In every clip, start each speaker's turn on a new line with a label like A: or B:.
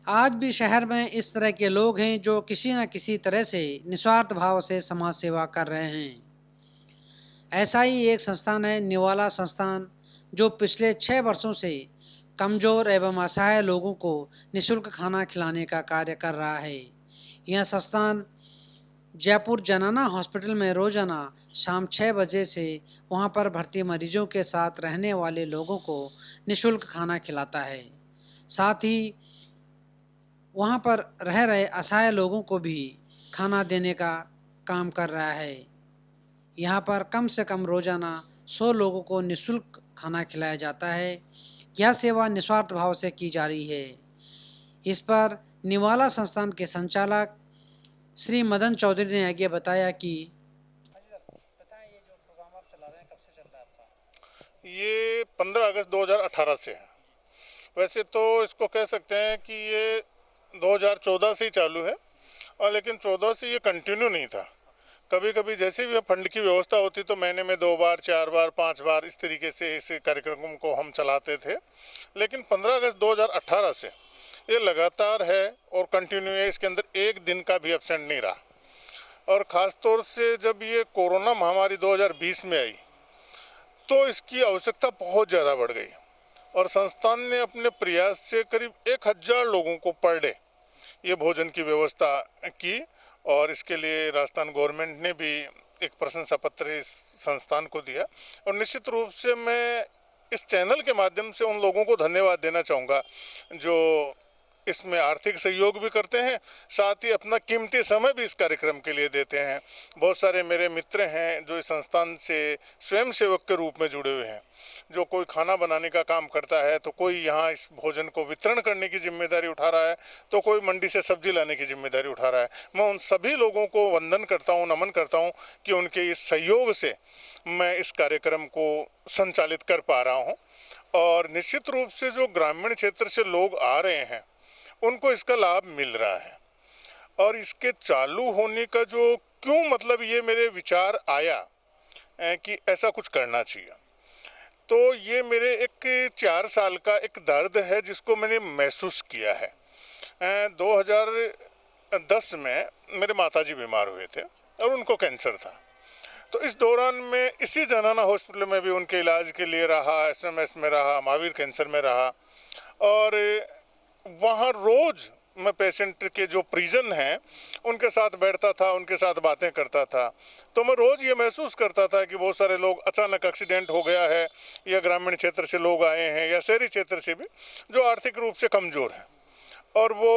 A: आज भी शहर में इस तरह के लोग हैं जो किसी न किसी तरह से निस्वार्थ भाव से समाज सेवा कर रहे हैं। ऐसा ही एक संस्थान है निवाला संस्थान, जो पिछले 6 वर्षों से कमज़ोर एवं असहाय लोगों को निःशुल्क खाना खिलाने का कार्य कर रहा है। यह संस्थान जयपुर जनाना हॉस्पिटल में रोज़ाना शाम 6 बजे से वहां पर भर्ती मरीजों के साथ रहने वाले लोगों को निःशुल्क खाना खिलाता है। साथ ही वहाँ पर रह रहे असहाय लोगों को भी खाना देने का काम कर रहा है। यहाँ पर कम से कम रोज़ाना 100 लोगों को निःशुल्क खाना खिलाया जाता है। यह सेवा निस्वार्थ भाव से की जा रही है। इस पर निवाला संस्थान के संचालक श्री मदन चौधरी ने आगे बताया कि
B: हाँ जी सर, बताएं ये जो प्रोग्राम आप चला रहे हैं कब से चल रहा है आपका?
C: ये 15 अगस्त 2018 से है। वैसे तो इसको कह सकते हैं कि ये 2014 से ही चालू है, और लेकिन 14 से ये कंटिन्यू नहीं था। कभी कभी जैसे भी फंड की व्यवस्था होती तो महीने में 2 बार, 4 बार, 5 बार इस तरीके से इस कार्यक्रम को हम चलाते थे। लेकिन 15 अगस्त 2018 से ये लगातार है और कंटिन्यू है। इसके अंदर एक दिन का भी एब्सेंट नहीं रहा। और ख़ास तौर से जब ये कोरोना महामारी 2020 में आई तो इसकी आवश्यकता बहुत ज़्यादा बढ़ गई, और संस्थान ने अपने प्रयास से करीब 1000 लोगों को पर डे ये भोजन की व्यवस्था की। और इसके लिए राजस्थान गवर्नमेंट ने भी एक प्रशंसा पत्र इस संस्थान को दिया। और निश्चित रूप से मैं इस चैनल के माध्यम से उन लोगों को धन्यवाद देना चाहूँगा जो इसमें आर्थिक सहयोग भी करते हैं, साथ ही अपना कीमती समय भी इस कार्यक्रम के लिए देते हैं। बहुत सारे मेरे मित्र हैं जो इस संस्थान से स्वयं सेवक के रूप में जुड़े हुए हैं। जो कोई खाना बनाने का काम करता है, तो कोई यहाँ इस भोजन को वितरण करने की जिम्मेदारी उठा रहा है, तो कोई मंडी से सब्जी लाने की जिम्मेदारी उठा रहा है। मैं उन सभी लोगों को वंदन करता हूँ, नमन करता हूँ कि उनके इस सहयोग से मैं इस कार्यक्रम को संचालित कर पा रहा हूँ। और निश्चित रूप से जो ग्रामीण क्षेत्र से लोग आ रहे हैं उनको इसका लाभ मिल रहा है। और इसके चालू होने का जो क्यों मतलब ये मेरे विचार आया कि ऐसा कुछ करना चाहिए, तो ये मेरे एक 4 साल का एक दर्द है जिसको मैंने महसूस किया है। 2010 में मेरे माताजी बीमार हुए थे और उनको कैंसर था। तो इस दौरान मैं इसी जनाना हॉस्पिटल में भी उनके इलाज के लिए रहा, एसएमएस में रहा, महावीर कैंसर में रहा। और वहाँ रोज़ मैं पेशेंट के जो परिजन हैं उनके साथ बैठता था, उनके साथ बातें करता था। तो मैं रोज़ ये महसूस करता था कि बहुत सारे लोग अचानक एक्सीडेंट हो गया है, या ग्रामीण क्षेत्र से लोग आए हैं या शहरी क्षेत्र से भी, जो आर्थिक रूप से कमज़ोर हैं। और वो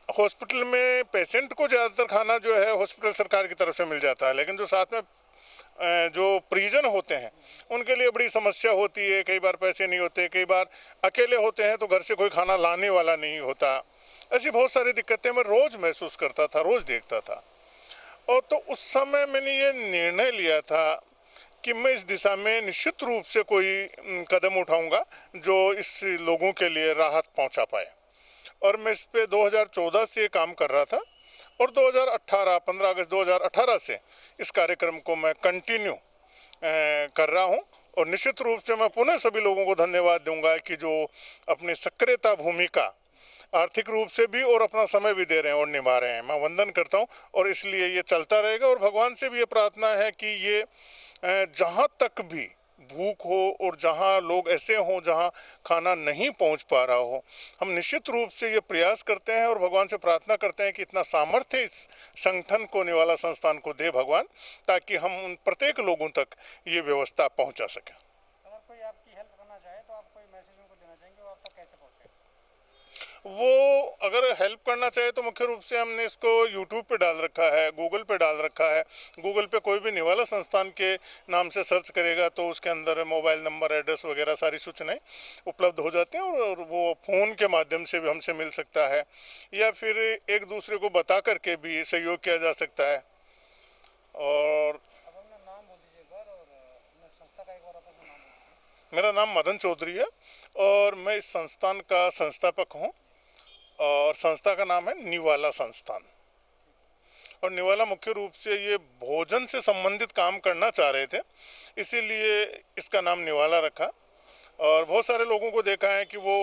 C: हॉस्पिटल में पेशेंट को ज़्यादातर खाना जो है हॉस्पिटल सरकार की तरफ से मिल जाता है, लेकिन जो साथ में जो परिजन होते हैं उनके लिए बड़ी समस्या होती है। कई बार पैसे नहीं होते, कई बार अकेले होते हैं तो घर से कोई खाना लाने वाला नहीं होता। ऐसी बहुत सारी दिक्कतें मैं रोज़ महसूस करता था, रोज़ देखता था। और तो उस समय मैंने ये निर्णय लिया था कि मैं इस दिशा में निश्चित रूप से कोई कदम उठाऊंगा जो इस लोगों के लिए राहत पहुंचा पाए। और मैं इस पे 2014 से काम कर रहा था, और 2018 15 अगस्त 2018 से इस कार्यक्रम को मैं कंटिन्यू कर रहा हूं। और निश्चित रूप से मैं पुनः सभी लोगों को धन्यवाद दूंगा कि जो अपनी सक्रियता भूमिका आर्थिक रूप से भी और अपना समय भी दे रहे हैं और निभा रहे हैं। मैं वंदन करता हूं, और इसलिए ये चलता रहेगा। और भगवान से भी ये प्रार्थना है कि ये जहां तक भी भूख हो और जहां लोग ऐसे हों जहां खाना नहीं पहुंच पा रहा हो, हम निश्चित रूप से ये प्रयास करते हैं और भगवान से प्रार्थना करते हैं कि इतना सामर्थ्य इस संगठन को, निवाला संस्थान को दे भगवान, ताकि हम उन प्रत्येक लोगों तक ये व्यवस्था पहुंचा सकें।
B: अगर कोई आपकी हेल्प करना चाहे तो आप कोई मैसेज उनको देना चाहेंगे, वो आप तक कैसे पहुँचे?
C: वो अगर हेल्प करना चाहे तो मुख्य रूप से हमने इसको यूट्यूब पे डाल रखा है, गूगल पे डाल रखा है। गूगल पे कोई भी निवाला संस्थान के नाम से सर्च करेगा तो उसके अंदर मोबाइल नंबर, एड्रेस वगैरह सारी सूचनाएं उपलब्ध हो जाती हैं, और वो फ़ोन के माध्यम से भी हमसे मिल सकता है, या फिर एक दूसरे को बता करके भी सहयोग किया जा सकता है। और
B: अब अपना नाम बोल दीजिए एक बार, और अपने संस्था का एक बार आप अपना नाम बोल दीजिए।
C: मेरा नाम मदन चौधरी है, और मैं इस संस्थान का संस्थापक हूँ, और संस्था का नाम है निवाला संस्थान। और निवाला मुख्य रूप से ये भोजन से संबंधित काम करना चाह रहे थे, इसीलिए इसका नाम निवाला रखा। और बहुत सारे लोगों को देखा है कि वो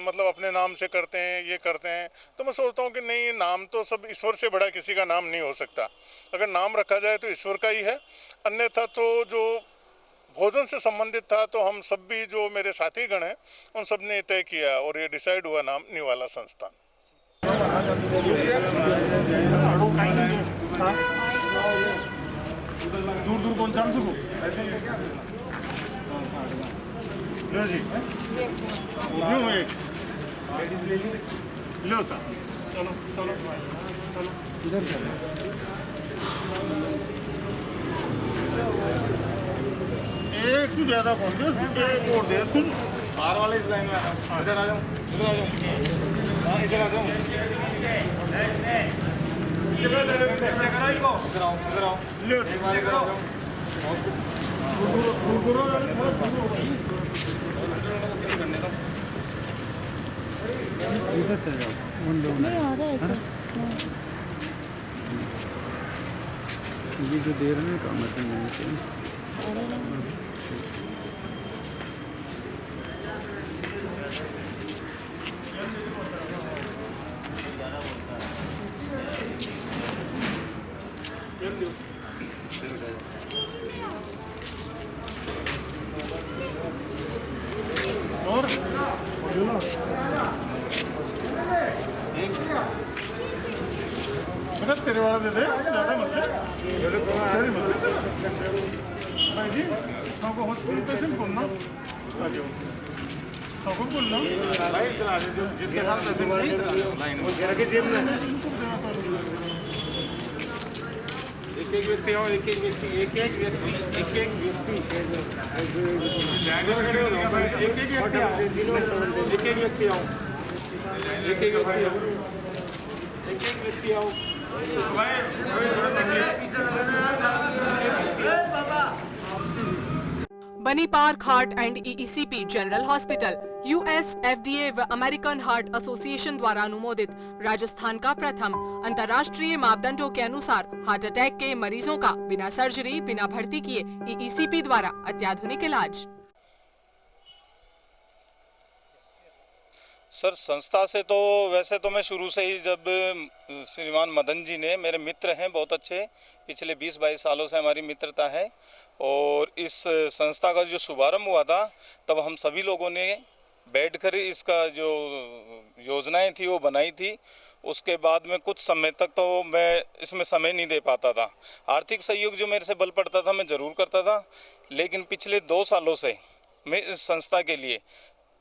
C: मतलब अपने नाम से करते हैं, ये करते हैं। तो मैं सोचता हूँ कि नहीं, ये नाम तो सब ईश्वर से बड़ा किसी का नाम नहीं हो सकता। अगर नाम रखा जाए तो ईश्वर का ही है, अन्यथा तो जो भोजन से संबंधित था तो हम सब भी, जो मेरे साथी गण हैं, उन सब ने तय किया और ये डिसाइड हुआ नाम निवाला संस्थान।
D: दूर दूर कौन चाल सकूं लो जी यूं एक लो सा चलो चलो चलो
A: इधर चलो।
D: एक से ज्यादा कौन दे एक और दे इसको बाहर वाले इस लाइन में इधर आ जाओ इधर आ जाओ हाँ इधर आ जाओ इधर आओ ले एक बार इधर आ जाओ
A: इधर से जाओ, उन लोग
E: नहीं आ रहा है ऐसे।
A: ये जो दे रहे हैं काम करते हैं।
D: और बेटा तेरे वाला दे दे ज़्यादा मत दे तेरी मत दे भाई जी हमको हॉस्पिटल पेशेंट बोलना आ जाओ हमको बोलना भाई इधर आ जाओ जिसके साथ पेशेंट लाइन में रखे जेब में एक एक व्यक्ति आओ एक एक व्यक्ति लाइन में खड़े हो जाओ भाई एक एक व्यक्ति आओ
F: बनी park heart and EECP general hospital US FDA व अमेरिकन हार्ट एसोसिएशन द्वारा अनुमोदित राजस्थान का प्रथम अंतर्राष्ट्रीय मापदंडों के अनुसार हार्ट अटैक के मरीजों का बिना सर्जरी बिना भर्ती किए ईईसीपी द्वारा अत्याधुनिक इलाज।
G: सर संस्था से तो वैसे तो मैं शुरू से ही, जब श्रीमान मदन जी ने, मेरे मित्र हैं बहुत अच्छे, पिछले 20-22 सालों से हमारी मित्रता है, और इस संस्था का जो शुभारंभ हुआ था तब हम सभी लोगों ने बैठकर इसका जो योजनाएं थी वो बनाई थी। उसके बाद में कुछ समय तक तो मैं इसमें समय नहीं दे पाता था। आर्थिक सहयोग जो मेरे से बल पड़ता था मैं ज़रूर करता था, लेकिन पिछले 2 सालों से मैं इस संस्था के लिए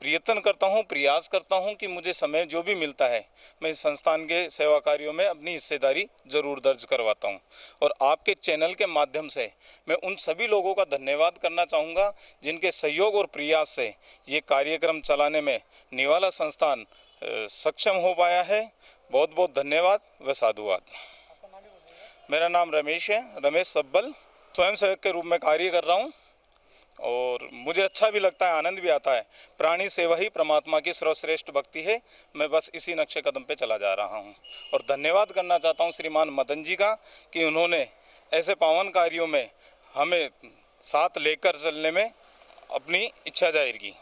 G: प्रयास करता हूं कि मुझे समय जो भी मिलता है मैं इस संस्थान के सेवा कार्यों में अपनी हिस्सेदारी जरूर दर्ज करवाता हूं। और आपके चैनल के माध्यम से मैं उन सभी लोगों का धन्यवाद करना चाहूँगा जिनके सहयोग और प्रयास से ये कार्यक्रम चलाने में निवाला संस्थान सक्षम हो पाया है। बहुत बहुत धन्यवाद व साधुवाद। मेरा नाम रमेश है, रमेश सब्बल। स्वयंसेवक के रूप में कार्य कर रहा हूँ और मुझे अच्छा भी लगता है, आनंद भी आता है। प्राणी सेवा ही परमात्मा की सर्वश्रेष्ठ भक्ति है। मैं बस इसी नक्शे कदम पे चला जा रहा हूं और धन्यवाद करना चाहता हूं श्रीमान मदन जी का कि उन्होंने ऐसे पावन कार्यों में हमें साथ लेकर चलने में अपनी इच्छा जाहिर की।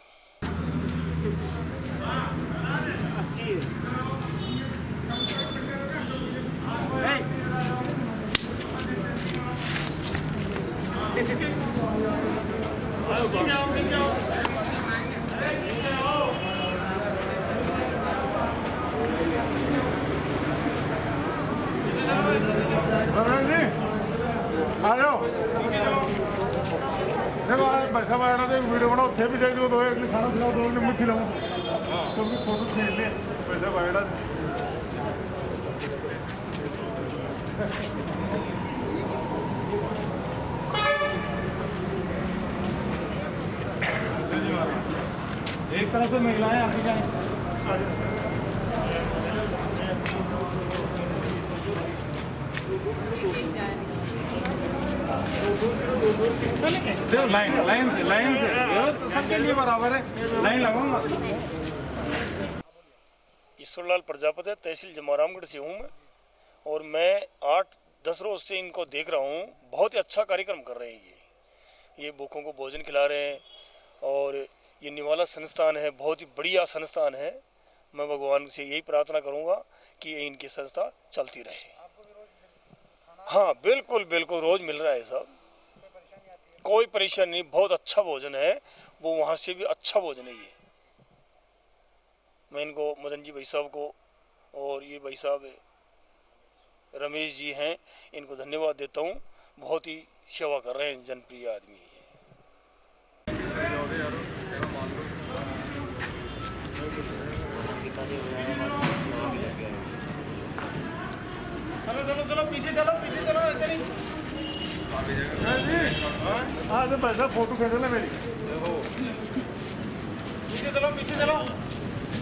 D: आ जाओ देखो पैसा वाला तो वीडियो बनाओ थे भी चाहिए दो एक खाना खिलाओ दो मैं खिलाऊँ तो भी फोटो खींच ले पैसा वाला एक तरफ से महिलाएं आती जाए। लाइन से सबके लिए बराबर है, लाइन लगाऊंगा।
H: ईश्वरलाल प्रजापति, तहसील जमोरामगढ़ से हूँ मैं, और मैं 8-10 रोज से इनको देख रहा हूँ। बहुत ही अच्छा कार्यक्रम कर रहे हैं ये भूखों को भोजन खिला रहे हैं और ये निवाला संस्थान है, बहुत ही बढ़िया संस्थान है। मैं भगवान से यही प्रार्थना करूंगा कि इनकी संस्था चलती रहे। हाँ बिल्कुल बिल्कुल, रोज मिल रहा है सब, कोई परेशानी नहीं, बहुत अच्छा भोजन है, वो वहाँ से भी अच्छा भोजन है ये। मैं इनको मदन जी भाई साहब को और ये भाई साहब रमेश जी हैं, इनको धन्यवाद देता हूँ, बहुत ही सेवा कर रहे हैं, जनप्रिय आदमी हैं।
D: चलो चलो चलो पीछे चलो ऐसे नहीं। हाँ तो पैसा फोटो खींच ले मेरी। पीछे चलो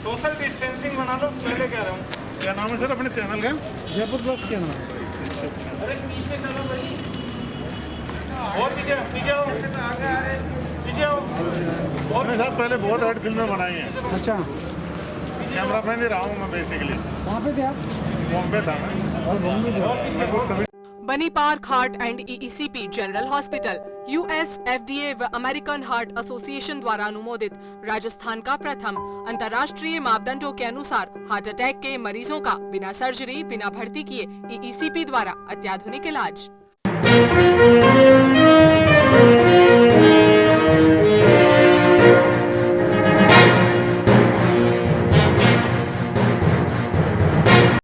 D: सोशल डिस्टेंसिंग बना लो, पहले कह रहा हूँ। क्या नाम है सर अपने चैनल का? जयपुर प्लस के नाम। अरे पीछे चलो भाई, और पीछे आओ और साहब पहले बहुत हार्ड फिल्में बनाई हैं। अच्छा, कैमरा मैन ही रहा हूँ मैं बेसिकली। कहाँ पे थे आप? बॉम्बे था मैं।
F: बनी park heart and EECP general hospital US FDA व अमेरिकन हार्ट एसोसिएशन द्वारा अनुमोदित राजस्थान का प्रथम अंतर्राष्ट्रीय मापदंडों के अनुसार हार्ट अटैक के मरीजों का बिना सर्जरी बिना भर्ती किए EECP द्वारा अत्याधुनिक इलाज।